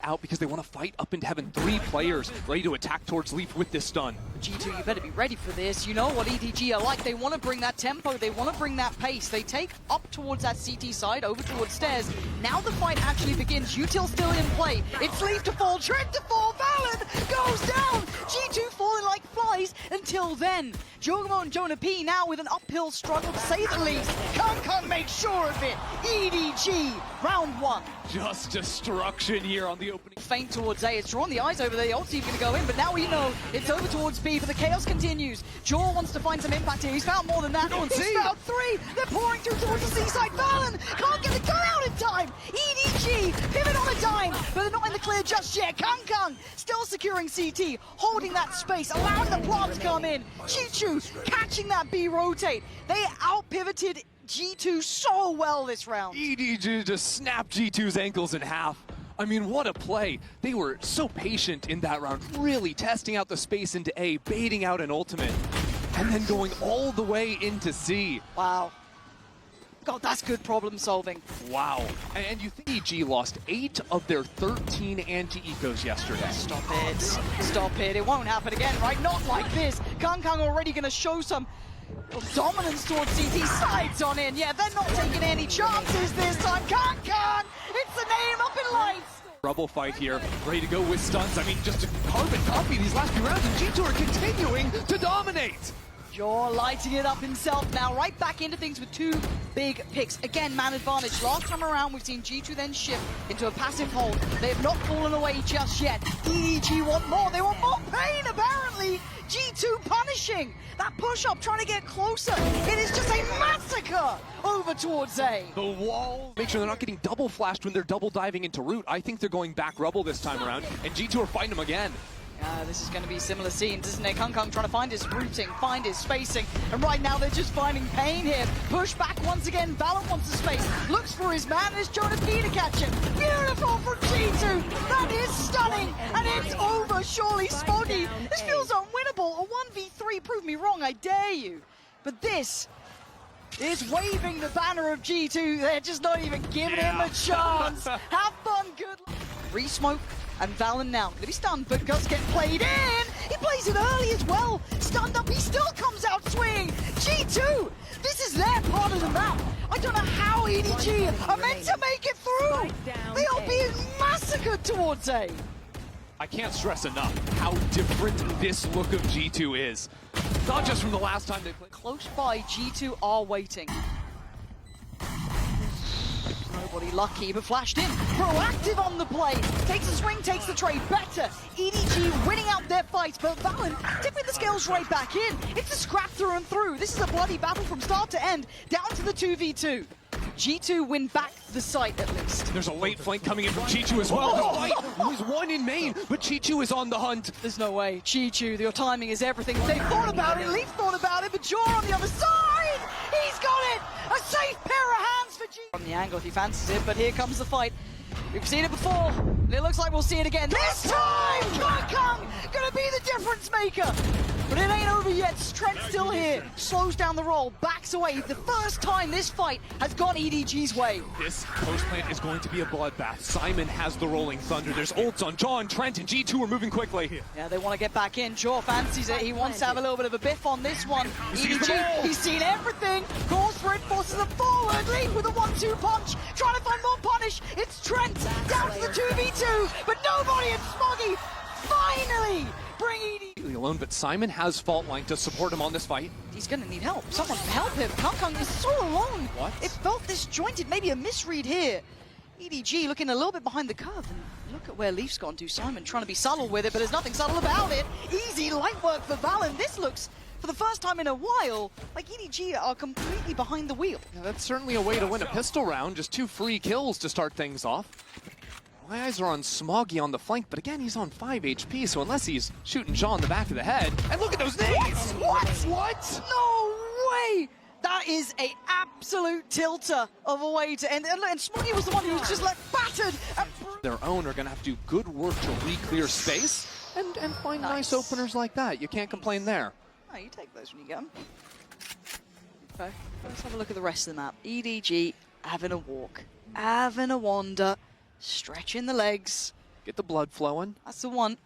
out because they want to fight up into heaven. 3 players ready to attack towards Leaf with this stun. G2, you better be ready for this. You know what EDG are like. They want to bring that tempo. They want to bring that pace. They take up towards that CT side, over towards stairs. Now the fight actually begins. Util still in play. It's Leaf to fall, Trent to fall, Valorant goes down. G2 falling like flies until then. Jogamo and Jonah P now with an uphill struggle to say the least. Kung makes sure of it. EDG, round 1. Just destruction here on the opening. Feint towards A. It's drawn the eyes over there. The ulti's going to go in, but now we know it's over towards B. But the chaos continues. Jaw wants to find some impact here. He's found more than that. He's found 3. They're pouring through towards the seaside. Valen can't get the gun out in time. EDG pivot on a dime, but they're not in the clear just yet. Kung still securing CT, holding that space, allowing the plant to come in. Chichu catching that B rotate. They out pivoted G2 so well this round. EDG just snapped G2's ankles in half. I mean, what a play. They were so patient in that round, really testing out the space into A, baiting out an ultimate, and then going all the way into C. Wow. God, that's good problem solving. Wow. And you think EDG lost 8 of their 13 anti-ecos yesterday. Stop it. Stop it. It won't happen again, right? Not like this. Kung already going to show some dominance towards CT. Sides on in. Yeah, they're not taking any chances this time. Kung! It's the name up in lights! Rubble fight here, ready to go with stuns. I mean, just a carbon copy these last few rounds, and G2 are continuing to dominate. Jaw lighting it up himself now, right back into things with 2 big picks. Again, man advantage. Last time around, we've seen G2 then shift into a passive hold. They have not fallen away just yet. EDG want more. They want more pain, apparently. G2 punishing. That push-up, trying to get closer. It is just a massacre over towards A. The wall. Make sure they're not getting double flashed when they're double diving into root. I think they're going back rubble this time around, and G2 are fighting them again. This is going to be similar scenes, isn't it? Kung trying to find his routing, find his spacing, and right now they're just finding pain here. Push back once again, Valorant wants the space, looks for his man, and it's Jonah P to catch him. Beautiful from G2, that is stunning, and it's over, surely Smoggy. This feels unwinnable, a 1v3, prove me wrong, I dare you. But this is waving the banner of G2, they're just not even giving him a chance. Have fun, good luck. Re-smoke. And Valen now gonna be stunned, but does get played in. He plays it early as well. Stunned up, he still comes out swinging. G2, this is their part of the map. I don't know how EDG are meant to make it through. They are being massacred towards A. I can't stress enough how different this look of G2 is. Not just from the last time they played. Close by, G2 are waiting. Nobody lucky, but flashed in. Proactive on the play. Takes a swing, takes the trade. Better. EDG winning out their fight, but Valen tipping the scales right back in. It's a scrap through and through. This is a bloody battle from start to end, down to the 2v2. G2 win back the site at least. There's a late flank coming in from Chichu as well. There's one in main, but Chichu is on the hunt. There's no way. Chichu, your timing is everything. They thought about it, Leaf thought about it, but Jaw on the other side! He's got it! A safe pair of hands for G. From the angle if he fancies it, but here comes the fight. We've seen it before, and it looks like we'll see it again. This time! Kung gonna be the difference maker! But it ain't over yet. Trent still here. Slows down the roll, backs away. The first time this fight has gone EDG's way. This post plant is going to be a bloodbath. Simon has the rolling thunder. There's ults on Jaw and Trent, and G2 are moving quickly. Yeah, they want to get back in. Jaw fancies it. He wants to have a little bit of a biff on this one. EDG, he's seen everything. Calls for it, forces them forward. Leaf with a 1-2 punch. Trying to find more punish. It's Trent down to the 2v2, but nobody and Smoggy finally bring EDG alone, but Simon has fault line to support him on this fight. He's gonna need help. Someone help him. Kung is so alone. What? It felt disjointed, maybe a misread here. EDG looking a little bit behind the curve, and look at where Leaf's gone to. Simon trying to be subtle with it, but there's nothing subtle about it. Easy light work for Valen. This looks, for the first time in a while, like EDG are completely behind the wheel. Yeah, that's certainly a way to win a pistol round. Just 2 free kills to start things off. My eyes are on Smoggy on the flank, but again, he's on 5 HP, so unless he's shooting Jaw in the back of the head, and look at those nades! What? No way! That is a absolute tilter of a way to end. And Smoggy was the one who was just like battered. Their own are gonna have to do good work to re-clear space and find nice openers like that. You can't complain there. Oh, you take those when you get them. Okay, let's have a look at the rest of the map. EDG having a walk, having a wander, stretching the legs. Get the blood flowing. That's the one.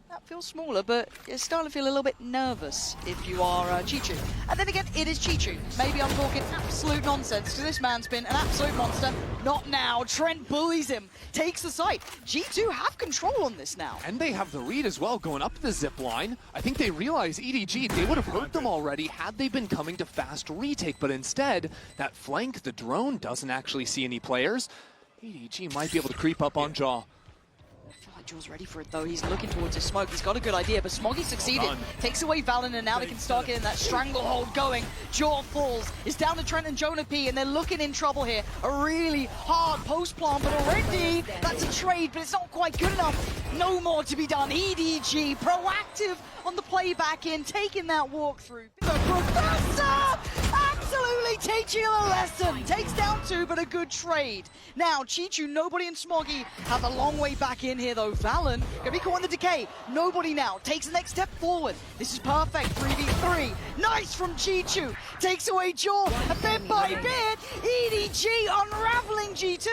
That feels smaller, but you're starting to feel a little bit nervous if you are Chichu. And then again, it is Chichu. Maybe I'm talking absolute nonsense, because this man's been an absolute monster. Not now. Trent bullies him, takes the site. G2 have control on this now. And they have the read as well, going up the zip line. I think they realize EDG, they would have hurt them already had they been coming to fast retake, but instead, that flank, the drone, doesn't actually see any players. EDG might be able to creep up on Jaw. I feel like Jaw's ready for it though. He's looking towards his smoke. He's got a good idea, but Smoggy succeeded. Takes away Valorant, and now they can start getting that stranglehold going. Jaw falls. It's down to Trent and Jonah P, and they're looking in trouble here. A really hard post plant, but already that's a trade, but it's not quite good enough. No more to be done. EDG proactive on the play back in, taking that walkthrough. The Professor absolutely teaching him a lesson. Takes down 2, but a good trade. Now Chichu, nobody, and Smoggy have a long way back in here though. Valen gonna be caught in the decay. Nobody now takes the next step forward. This is perfect. 3v3. Nice from Chichu. Takes away Jaw. And bit by bit, EDG unraveling G2.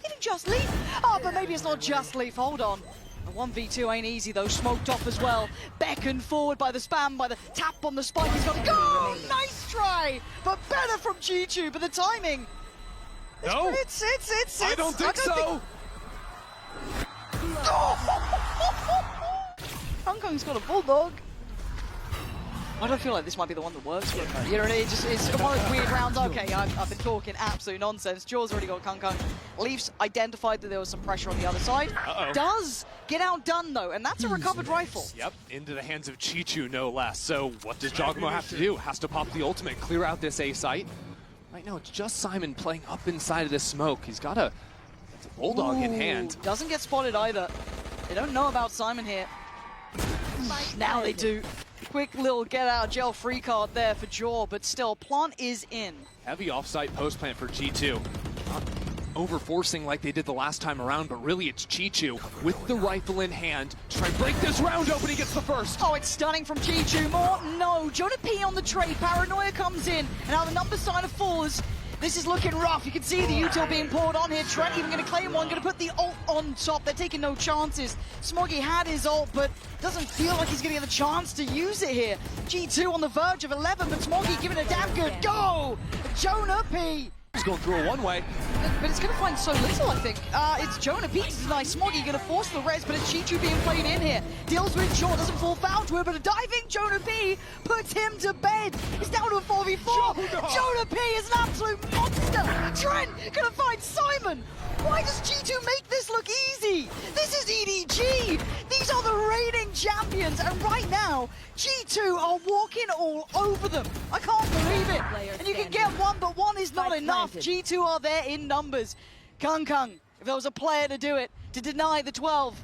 Leaving Just Leaf. Oh, but maybe it's not Just Leaf. Hold on. A 1v2 ain't easy though. Smoked off as well. Beckoned forward by the spam, by the tap on the spike. He's got to go. Nice try, but better from Chichu. But the timing. No, it's I don't think so. Hong Kong's got a bulldog. I don't feel like this might be the one that works for him. You know, it's one of those weird rounds. Okay, I've been talking absolute nonsense. Jaw's already got Kung Kung. Leafs identified that there was some pressure on the other side. Does get outdone though, and that's a recovered rifle. Yep, into the hands of Chichu, no less. So what does Jogamo have to do? Has to pop the ultimate, clear out this A site. Right now, it's just Simon playing up inside of this smoke. He's got a bulldog in hand. Doesn't get spotted either. They don't know about Simon here. Now they do. Quick little get out of jail free card there for Jaw, but still, plant is in. Heavy offsite post plant for G2. Not over forcing like they did the last time around, but really it's Chichu with the rifle in hand to try and break this round open. He gets the first. Oh, it's stunning from Chichu. More? No. Jonah P on the trade. Paranoia comes in, and now the number sign of falls. This is looking rough. You can see the util being poured on here. Trent even going to claim one, going to put the ult on top. They're taking no chances. Smoggy had his ult, but doesn't feel like he's going to get a chance to use it here. G2 on the verge of 11, but Smoggy giving a damn good go. Jonah P. He's going through a one-way. But it's going to find so little, I think. It's Jonah P to deny Smoggy, going to force the res, but it's Chichu being played in here. Deals with Jaw, doesn't fall foul to it, but a diving Jonah P puts him to bed. It's down to a 4v4. Jonah P is an absolute monster. Trent going to find Simon. Why does G2 make this look easy? This is EDG. These are the reigning champions, and right now, G2 are walking all over them. I can't believe it. And you can get one, but one is not enough. G2 are there in numbers. Kung Kung, if there was a player to do it, to deny the 12,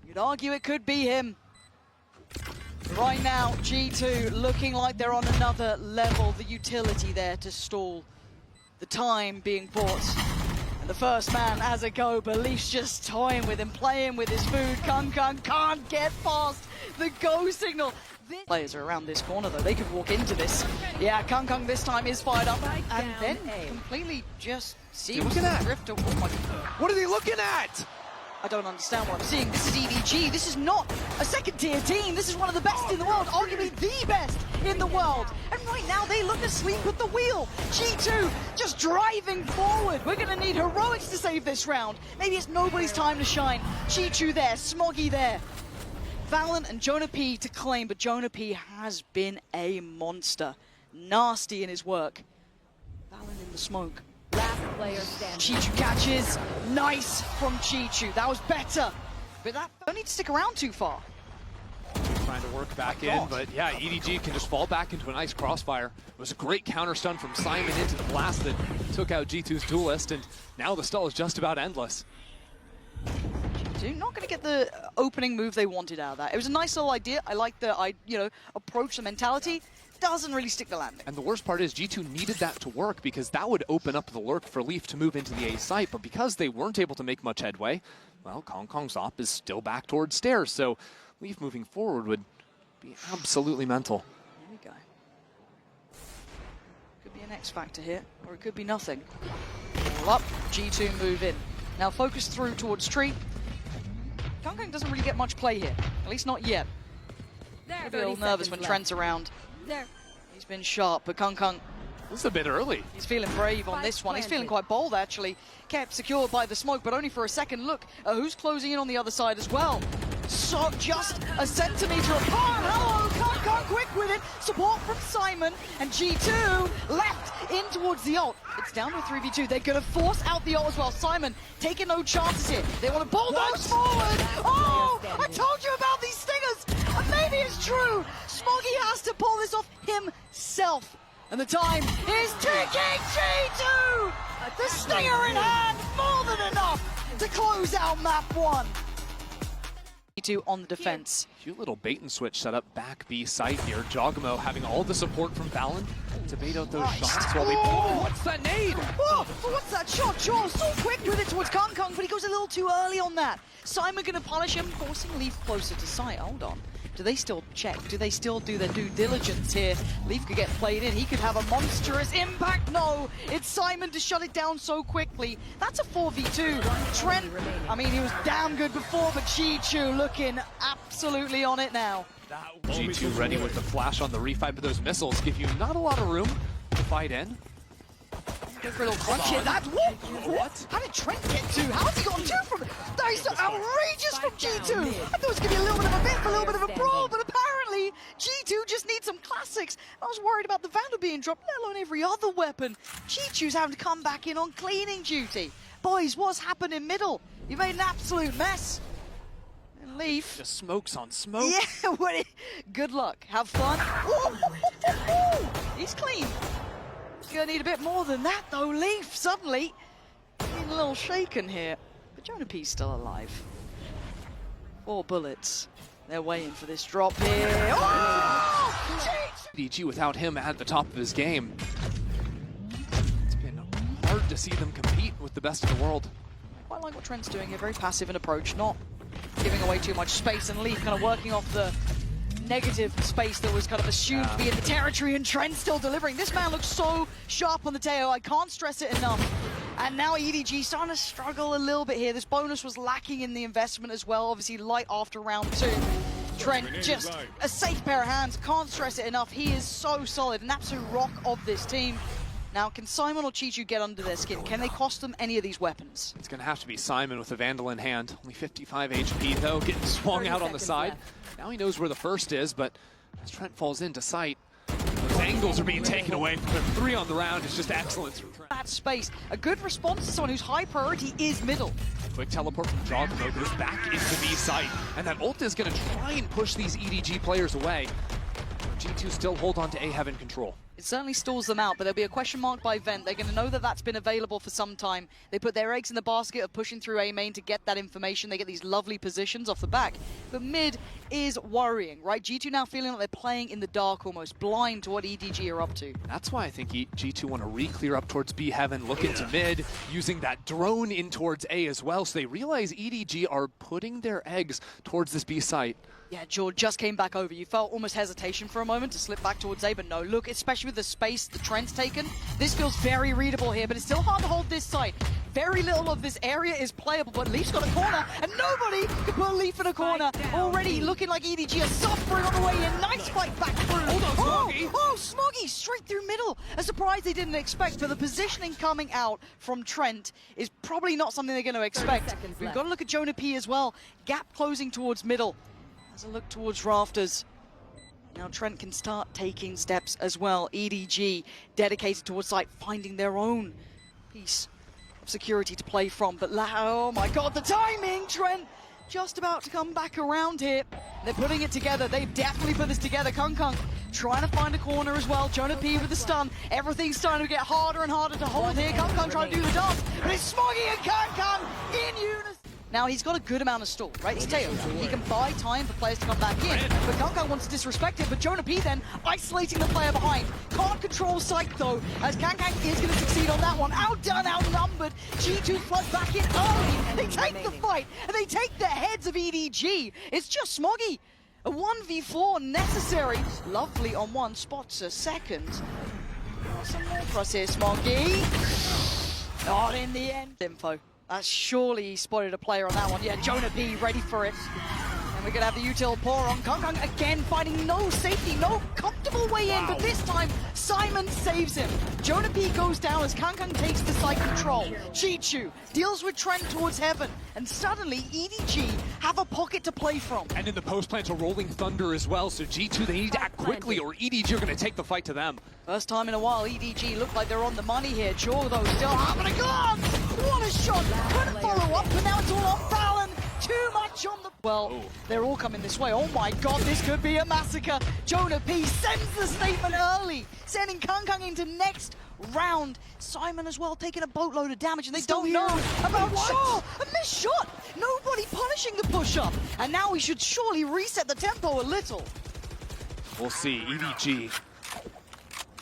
you'd argue it could be him. Right now, G2 looking like they're on another level. The utility there to stall. The time being bought. And the first man has a go, but Leaf's just toying with him, playing with his food. Kung Kung can't get past the go signal. Players are around this corner though, they could walk into this. Yeah, Kung Kung this time is fired up, and then completely just seems to drift away. Oh my God. What are they looking at? I don't understand what I'm seeing. This is EDG. This is not a second-tier team. This is one of the best in the world, arguably the best in the world. And right now, they look asleep at the wheel. G2 just driving forward. We're going to need heroics to save this round. Maybe it's nobody's time to shine. Chichu there, Smoggy there. Valorant and Jonah P to claim, but Jonah P has been a monster. Nasty in his work. Valorant in the smoke. Last player standing. Chichu catches. Nice from Chichu. That was better. But that don't need to stick around too far. Trying to work back in, but yeah, EDG can just fall back into a nice crossfire. It was a great counter stun from Simon into the blast that took out G2's duelist, and now the stall is just about endless. G2 not going to get the opening move they wanted out of that. It was a nice little idea. I like the approach, the mentality. Doesn't really stick the landing. And the worst part is G2 needed that to work because that would open up the lurk for Leaf to move into the A site, but because they weren't able to make much headway, well, Kong Kong's op is still back towards stairs, so Leaf moving forward would be absolutely mental. Here we go. Could be an X factor here, or it could be nothing. All up, G2 move in. Now focus through towards tree. Kung doesn't really get much play here, at least not yet. He'll be a little nervous when Trent's around. He's been sharp, but Kung This is a bit early. he's feeling brave on this one. He's feeling quite bold, actually. Kept secured by the smoke, but only for a second. Look at who's closing in on the other side as well. So just a centimetre apart. Hello, Kung quick with it. Support from Simon, and G2 left in towards the ult. It's down to a 3v2. They're going to force out the ult as well. Simon taking no chances here. They want to bulldoze forward. Oh, I told you about these stingers. And maybe it's true. Smoggy has to pull this off himself. And the time is ticking. G2! The stinger in hand, more than enough to close out map 1. G2 on the defense. Cute little bait and switch set up back B site here. Jogamo having all the support from Valen to bait out those shots while they pull. What's that nade? Oh, what's that shot? Jaw so quick with it towards Kung, but he goes a little too early on that. Simon gonna punish him, forcing Leaf closer to site. Hold on. Do they still check? Do they still do their due diligence here? Leaf could get played in. He could have a monstrous impact. No, it's Simon to shut it down so quickly. That's a 4v2. Trent, I mean, he was damn good before, but G2 looking absolutely on it now. G2 ready with the flash on the refight, but those missiles give you not a lot of room to fight in. Go for a little crunch here. That, what? How did Trent get 2? How's he got 2 from it? That is outrageous from G2. I thought it was going to be a little bit of a bit, a little bit of a brawl, but apparently G2 just needs some classics. I was worried about the Vandal being dropped, let alone every other weapon. G2's having to come back in on cleaning duty. Boys, what's happened in middle? You made an absolute mess. And Leaf. Just smokes on smoke. Yeah, good luck. Have fun. He's clean. Gonna need a bit more than that though. Leaf suddenly getting a little shaken here, but Jonah P's still alive. 4 bullets. They're waiting for this drop here. Oh! EDG without him at the top of his game. It's been hard to see them compete with the best in the world. I quite like what Trent's doing here. Very passive in approach, not giving away too much space, and Leaf kind of working off the negative space that was kind of assumed to be in the territory, and Trent still delivering. This man looks so sharp on the tail. I can't stress it enough. And now EDG starting to struggle a little bit here. This bonus was lacking in the investment as well. Obviously light after round 2. Trent just a safe pair of hands. Can't stress it enough. He is so solid, an absolute rock of this team. Now, can Simon or Chichu get under their skin? Can they cost them any of these weapons? It's going to have to be Simon with the Vandal in hand. Only 55 HP, though, getting swung out on the side. Left. Now he knows where the first is, but as Trent falls into sight, those angles are being taken away. 3 on the round is just excellence from Trent. That space, a good response to someone whose high priority is middle. Quick teleport from Jogamo goes back into B site, and that ult is going to try and push these EDG players away. G2 still hold on to A have in control. It certainly stalls them out, but there'll be a question mark by Vent. They're going to know that that's been available for some time. They put their eggs in the basket of pushing through A main to get that information. They get these lovely positions off the back. But mid is worrying, right? G2 now feeling like they're playing in the dark, almost blind to what EDG are up to. That's why I think G2 want to re-clear up towards B heaven, look into mid, using that drone in towards A as well. So they realize EDG are putting their eggs towards this B site. Yeah, George just came back over. You felt almost hesitation for a moment to slip back towards A, but no, look, especially with the space the Trent's taken, this feels very readable here, but it's still hard to hold this site. Very little of this area is playable, but Leaf's got a corner, and nobody can put Leaf in a corner. Already looking like EDG are suffering on the way in. Nice fight back through. Hold on, Smoggy. Oh, Smoggy straight through middle. A surprise they didn't expect, but the positioning coming out from Trent is probably not something they're going to expect. We've got to look at Jonah P as well. Gap closing towards middle. As a look towards rafters. Now Trent can start taking steps as well. EDG dedicated towards site, finding their own piece of security to play from. But oh my god, the timing! Trent just about to come back around here. They're putting it together. They've definitely put this together. Kung trying to find a corner as well. Jonah P with the stun. Everything's starting to get harder and harder to hold here. Kung trying to do the dance. But it's Smoggy and Kung in unison. Now he's got a good amount of stall, right? It's Teo. He can buy time for players to come back in. But Kung wants to disrespect it, but Jonah P then isolating the player behind. Can't control sight though, as Kang is going to succeed on that one. Outdone, outnumbered. G2 flood back in early. They take the fight, and they take the heads of EDG. It's just Smoggy. A 1v4 necessary. Lovely on one, spots a second. Some more for us here, Smoggy. Not in the end. Info. Surely spotted a player on that one. Yeah, Jonah P ready for it. And we're going to have the util pour on. Kong again finding no safety, no comfortable way in, but this time Simon saves him. Jonah P goes down as Kong takes the site control. Chi-Chu deals with Trent towards heaven, and suddenly EDG have a pocket to play from. And in the post plant, a rolling thunder as well, so G2, they need to act quickly or EDG are going to take the fight to them. First time in a while, EDG look like they're on the money here. Jaw, though, still having a glance. What a shot. Couldn't follow up, but now it's all on Fallon. Too much on the... Well, they're all coming this way. Oh my god, this could be a massacre. Jonah P sends the statement early, sending Kong into next round. Simon as well taking a boatload of damage, and they don't know about Shaw. A missed shot. Nobody punishing the push-up. And now we should surely reset the tempo a little. We'll see. EDG,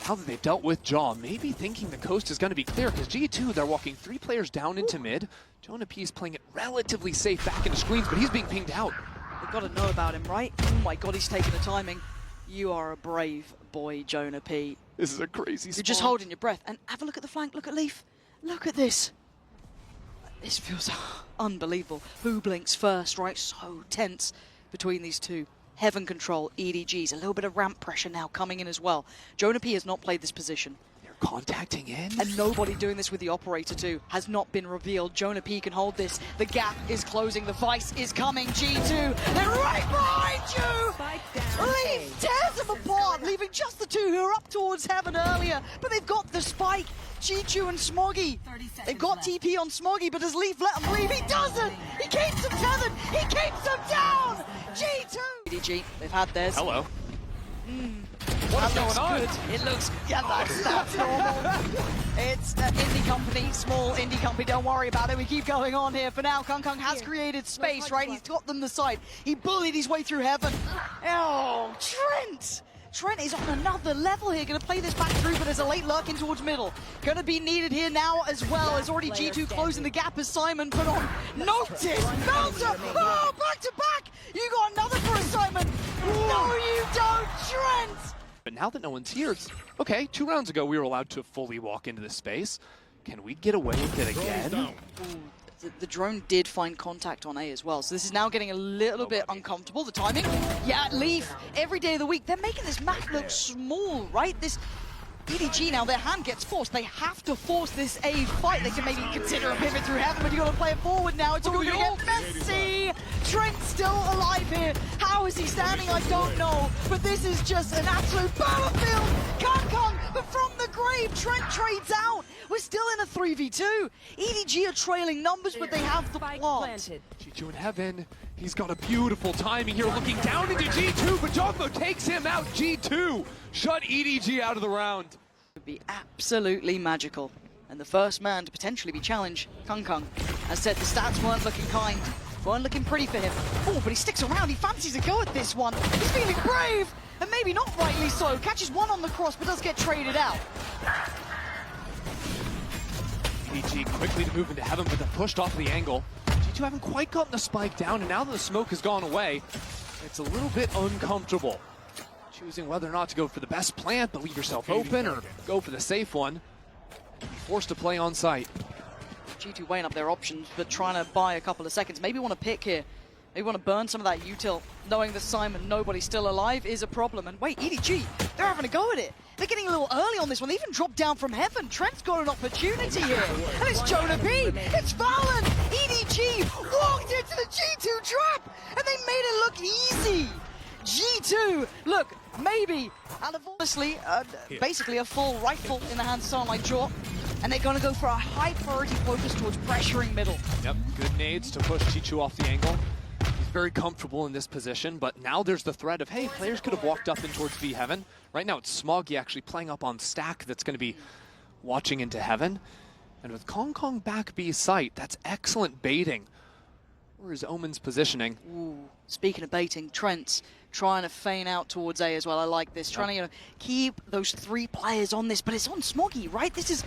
now that they've dealt with Jaw, maybe thinking the coast is going to be clear, because G2, they're walking 3 players down into mid. Jonah P is playing it relatively safe back into screens, but he's being pinged out. They've got to know about him, right? Oh my god, he's taking the timing. You are a brave boy, Jonah P. This is a crazy spot. You're just holding your breath. And have a look at the flank. Look at Leaf. Look at this. This feels unbelievable. Who blinks first, right? So tense between these two. Heaven control, EDGs. A little bit of ramp pressure now coming in as well. Jonah P has not played this position. They're contacting in. And nobody doing this with the operator too has not been revealed. Jonah P can hold this. The gap is closing. The vice is coming. G2, they're right behind you! Leaf tears them apart, leaving just the 2 who are up towards heaven earlier. But they've got the spike. G2 and Smoggy. They've got TP on Smoggy, but does Leaf let him leave? He doesn't! He keeps them tethered! He keeps them down! G2! EDG, they've had theirs. Hello. What's going on? Good. It looks, yeah, that's normal. It's an indie company, small indie company, don't worry about it. We keep going on here. For now, Kong has created space, right? He's got them the side. He bullied his way through heaven. Oh, Trent! Trent is on another level here, going to play this back through, but there's a late lurk in towards middle. Going to be needed here now as well, as already G2 closing the gap as Simon put on notice. Melter! Oh, back to back! You got another for a Simon! No, you don't, Trent! But now that no one's here, it's okay. 2 rounds ago, we were allowed to fully walk into this space. Can we get away with it again? The drone did find contact on A as well, so this is now getting a little bit uncomfortable. The timing, yeah, Leaf, every day of the week. They're making this map look small, right? This EDG now, their hand gets forced. They have to force this A fight. They can maybe consider a pivot through heaven, but you got to play it forward now. It's all going to get messy. Trent still alive here. How is he standing? I don't know, but this is just an absolute battlefield. Kong, but from the grave, Trent trades out. We're still in a 3v2. EDG are trailing numbers, but they have the plant. G2 in heaven. He's got a beautiful timing here, looking down into G2, but Jogmo takes him out. G2 shut EDG out of the round. It would be absolutely magical. And the first man to potentially be challenged, Kong. As said, the stats weren't looking kind, weren't looking pretty for him. Oh, but he sticks around. He fancies a go at this one. He's feeling brave, and maybe not rightly so. Catches one on the cross, but does get traded out. EDG quickly to move into heaven, but they're pushed off the angle. G2 haven't quite gotten the spike down, and now that the smoke has gone away, it's a little bit uncomfortable. Choosing whether or not to go for the best plant, but leave yourself open, or go for the safe one. Be forced to play on site. G2 weighing up their options, but trying to buy a couple of seconds. Maybe want to pick here. Maybe want to burn some of that util, knowing that Simon, nobody's still alive, is a problem. And wait, EDG, they're having a go at it. They're getting a little early on this one. They even dropped down from heaven. Trent's got an opportunity here. And it's Jonah P. It's Valorant. EDG walked into the G2 trap, and they made it look easy. G2, look, maybe, and honestly, basically a full rifle in the hands of someone like Jaw. And they're going to go for a high priority focus towards pressuring middle. Yep, good nades to push G2 off the angle. He's very comfortable in this position, but now there's the threat of, hey, players could have walked up in towards V Heaven. Right now it's Smoggy actually playing up on Stack that's going to be watching into Heaven. And with Kong back B site, that's excellent baiting. Where is Omen's positioning? Ooh, speaking of baiting, Trent's trying to feign out towards A as well. I like this. Trying to keep those 3 players on this, but it's on Smoggy, right? This is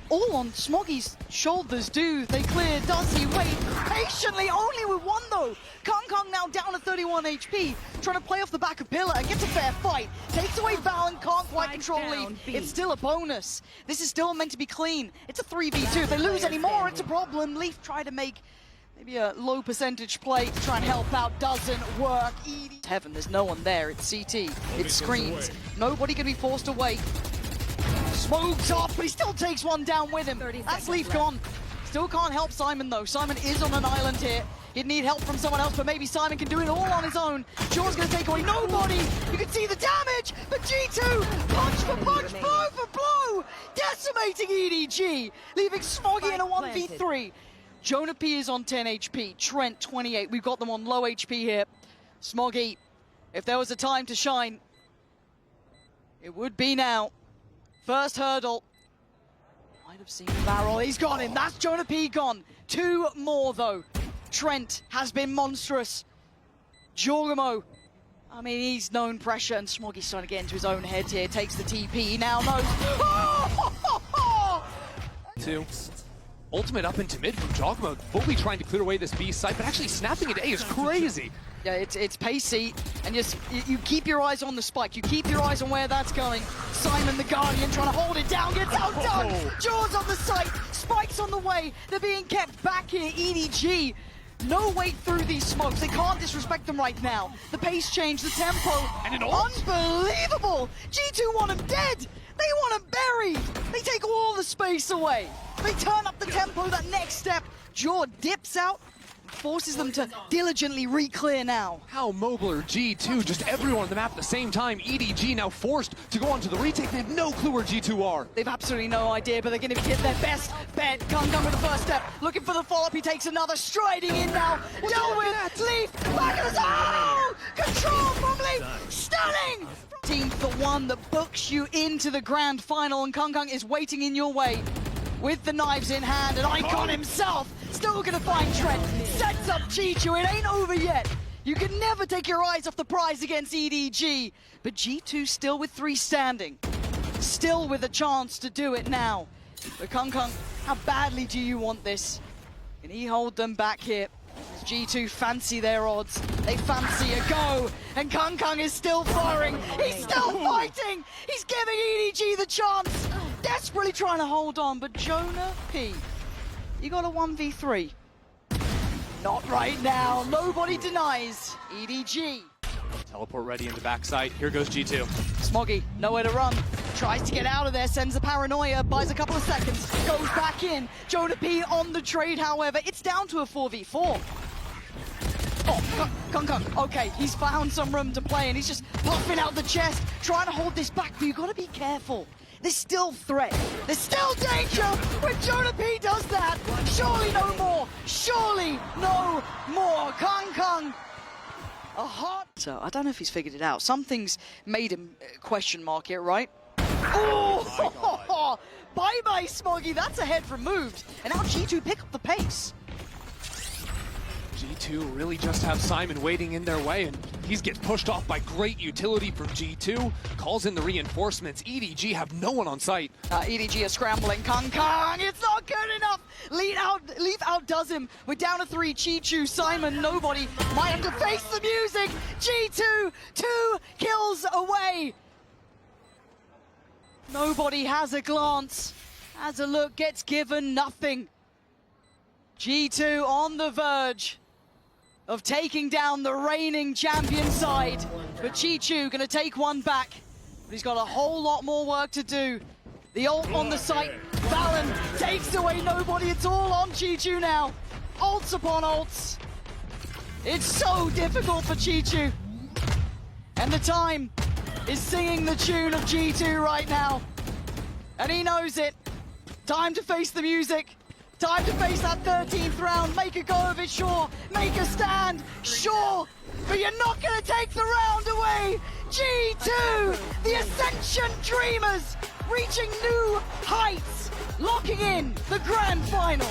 all on Smoggy's shoulders. Do they clear? Does he wait patiently? Only with one though. Kong now down to 31 HP, trying to play off the back of Pillar and gets a fair fight. Takes away Valorant, can't quite control Leaf. It's still a bonus. This is still meant to be clean. It's a 3v2. If they lose any more, it's a problem. Leaf try to make maybe a low percentage play to try and help out. Doesn't work. EDG. Heaven, there's no one there. It's CT. It screens. Nobody can be forced away. Smokes off, but he still takes one down with him. That's Leaf gone. Still can't help Simon though. Simon is on an island here. He'd need help from someone else, but maybe Simon can do it all on his own. Jaw's gonna take away nobody. You can see the damage, but G2, punch for punch, blow for blow, decimating EDG, leaving Smoggy in a 1v3. Jonah P is on 10 HP, Trent 28. We've got them on low HP here. Smoggy, if there was a time to shine, it would be now. First hurdle. Might have seen the barrel. He's got him. That's Jonah P gone. Two more though. Trent has been monstrous. Jorgamo, I mean, he's known pressure, and Smoggy's trying to get into his own head here. Takes the TP. He now knows. Two. Ultimate up into mid from Jorgamo, fully trying to clear away this B site, but actually snapping it A is crazy. Yeah, it's pacey, and you keep your eyes on the spike. You keep your eyes on where that's going. Simon the Guardian trying to hold it down, gets outdone. Jaws on the site, spikes on the way. They're being kept back here. EDG, no way through these smokes. They can't disrespect them right now. The pace change, the tempo, and an ult. Unbelievable. G2 want him dead. They want him buried. They take all the space away. They turn up the tempo. That next step, Jaw dips out, forces them to diligently re-clear now. How mobile are G2? Just everyone on the map at the same time. EDG now forced to go on to the retake. They have no clue where G2 are. They've absolutely no idea, but they're going to get their best bet. Kong with the first step, looking for the follow-up. He takes another, striding in now. Dealt with, Leaf, back of the zone! Control from Leaf, stunning! Team the one that books you into the grand final, and Kong is waiting in your way with the knives in hand, and Icon himself still gonna find Trent, sets up G2, it ain't over yet. You can never take your eyes off the prize against EDG, but G2 still with 3 standing, still with a chance to do it now. But Kong, how badly do you want this? Can he hold them back here? Does G2 fancy their odds? They fancy a go, and Kong is still firing, he's still fighting, he's giving EDG the chance, desperately trying to hold on, but Jonah P, you got a 1v3. Not right now, nobody denies EDG. Teleport ready into backside, here goes G2. Smoggy, nowhere to run, tries to get out of there, sends a paranoia, buys a couple of seconds, goes back in. Jonah P on the trade, however, it's down to a 4v4. Oh, Kong, okay, he's found some room to play, and he's just puffing out the chest, trying to hold this back, but you've got to be careful. There's still threat. There's still danger when Jonah P does that. Surely no more. Surely no more. Kong. A hot. So I don't know if he's figured it out. Something's made him question mark it, right? Oh, bye-bye, Smoggy. That's a head removed. And now G2 pick up the pace. G2 really just have Simon waiting in their way, and he's gets pushed off by great utility from G2. Calls in the reinforcements. EDG have no one on site. EDG are scrambling. Kong, it's not good enough. Leaf outdoes him. We're down to 3. Chi-Chu, Simon, nobody. Might have to face the music. G2, 2 kills away. Nobody has a glance. Has a look, gets given nothing. G2 on the verge of taking down the reigning champion side. But Chi-Chu gonna take one back. But he's got a whole lot more work to do. The ult on the site. Valen takes away nobody. It's all on Chi-Chu now. Ults upon ults. It's so difficult for Chi-Chu. And the time is singing the tune of G2 right now. And he knows it. Time to face the music. Time to face that 13th round, make a go of it, sure. Make a stand, sure. But you're not gonna take the round away. G2, the Ascension Dreamers, reaching new heights, locking in the grand finals.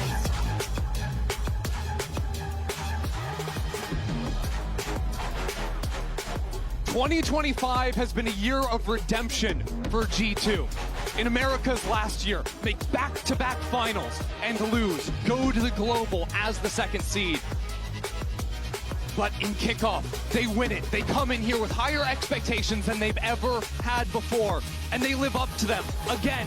'2025 has been a year of redemption for G2. in America's last year, make back-to-back finals and lose, go to the global as the second seed. But in kickoff, they win it. They come in here with higher expectations than they've ever had before, and they live up to them again.